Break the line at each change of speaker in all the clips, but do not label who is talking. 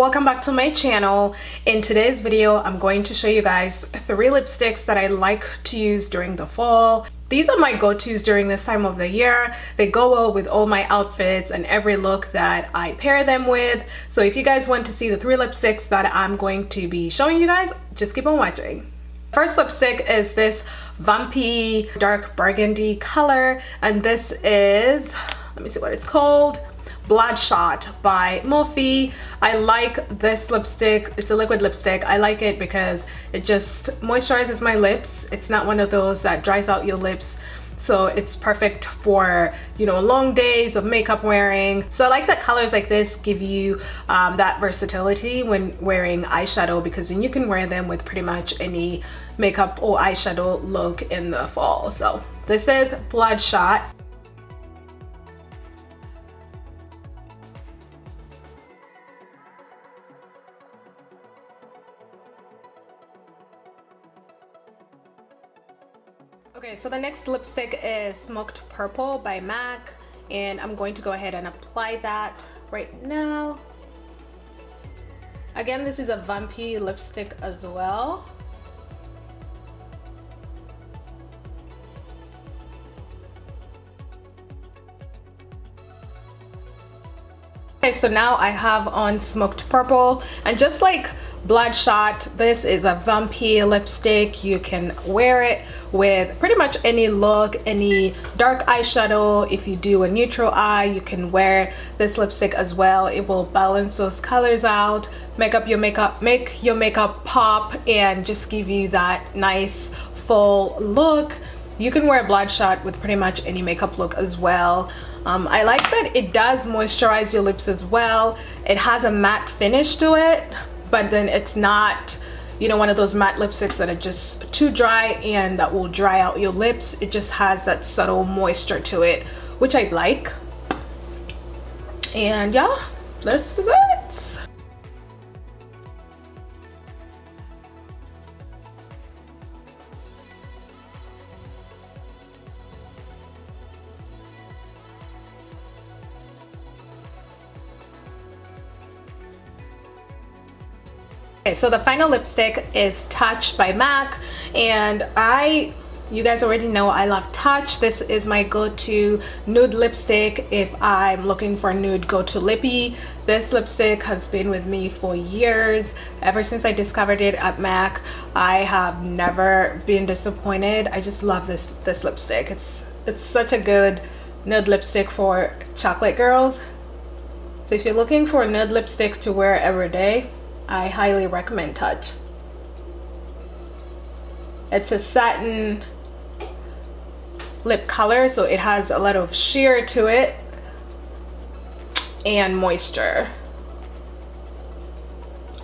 welcome back to my channel. In today's video, I'm going to show you guys 3 lipsticks that I like to use during the fall. These are my go-tos during this time of the year. They go well with all my outfits and every look that I pair them with. So if you guys want to see the 3 lipsticks that I'm going to be showing you guys, just keep on watching. First lipstick is this Vampy dark burgundy color, and this is, let me see what it's called, Bloodshot by Morphe. I like this lipstick. It's a liquid lipstick. I like it because it just moisturizes my lips. It's not one of those that dries out your lips, so it's perfect for, you know, long days of makeup wearing. So I like that colors like this give you that versatility when wearing eyeshadow, because then you can wear them with pretty much any makeup or eyeshadow look in the fall. So this is Bloodshot. Okay, so the next lipstick is Smoked Purple by MAC, and I'm going to go ahead and apply that right now. Again, this is a Vampy lipstick as well. Okay, so now I have on Smoked Purple, and just like Bloodshot, this is a Vampy lipstick. You can wear it with pretty much any look, any dark eyeshadow. If you do a neutral eye, you can wear this lipstick as well. It will balance those colors out, make your makeup pop, and just give you that nice full look. You can wear Bloodshot with pretty much any makeup look as well. I like that it does moisturize your lips as well. It has a matte finish to it, but then it's not, you know, one of those matte lipsticks that are just too dry and that will dry out your lips. It just has that subtle moisture to it, which I like. And yeah, this is it. Okay, so the final lipstick is Touch by MAC, and you guys already know I love Touch. This is my go-to nude lipstick if I'm looking for a nude go-to lippy. This lipstick has been with me for years. Ever since I discovered it at MAC, I have never been disappointed. I just love this lipstick. It's such a good nude lipstick for chocolate girls. So if you're looking for a nude lipstick to wear every day, I highly recommend Touch. It's a satin lip color, so it has a lot of sheer to it and moisture.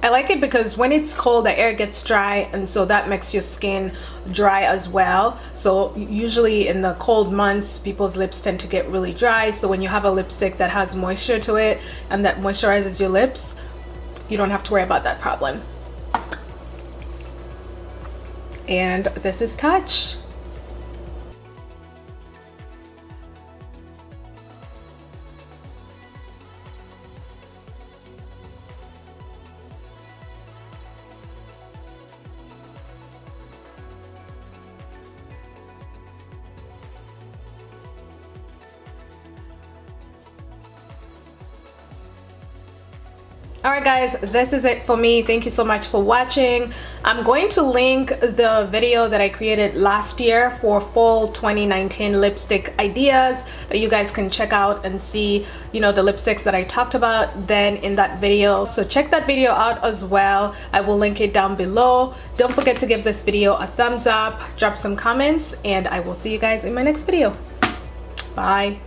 I like it because when it's cold, the air gets dry, and so that makes your skin dry as well. So usually in the cold months, people's lips tend to get really dry. So when you have a lipstick that has moisture to it and that moisturizes your lips, you don't have to worry about that problem. And this is Touch. Alright guys, this is it for me. Thank you so much for watching. I'm going to link the video that I created last year for fall 2019 lipstick ideas that you guys can check out and see, you know, the lipsticks that I talked about then in that video. So check that video out as well. I will link it down below. Don't forget to give this video a thumbs up, drop some comments, and I will see you guys in my next video. Bye.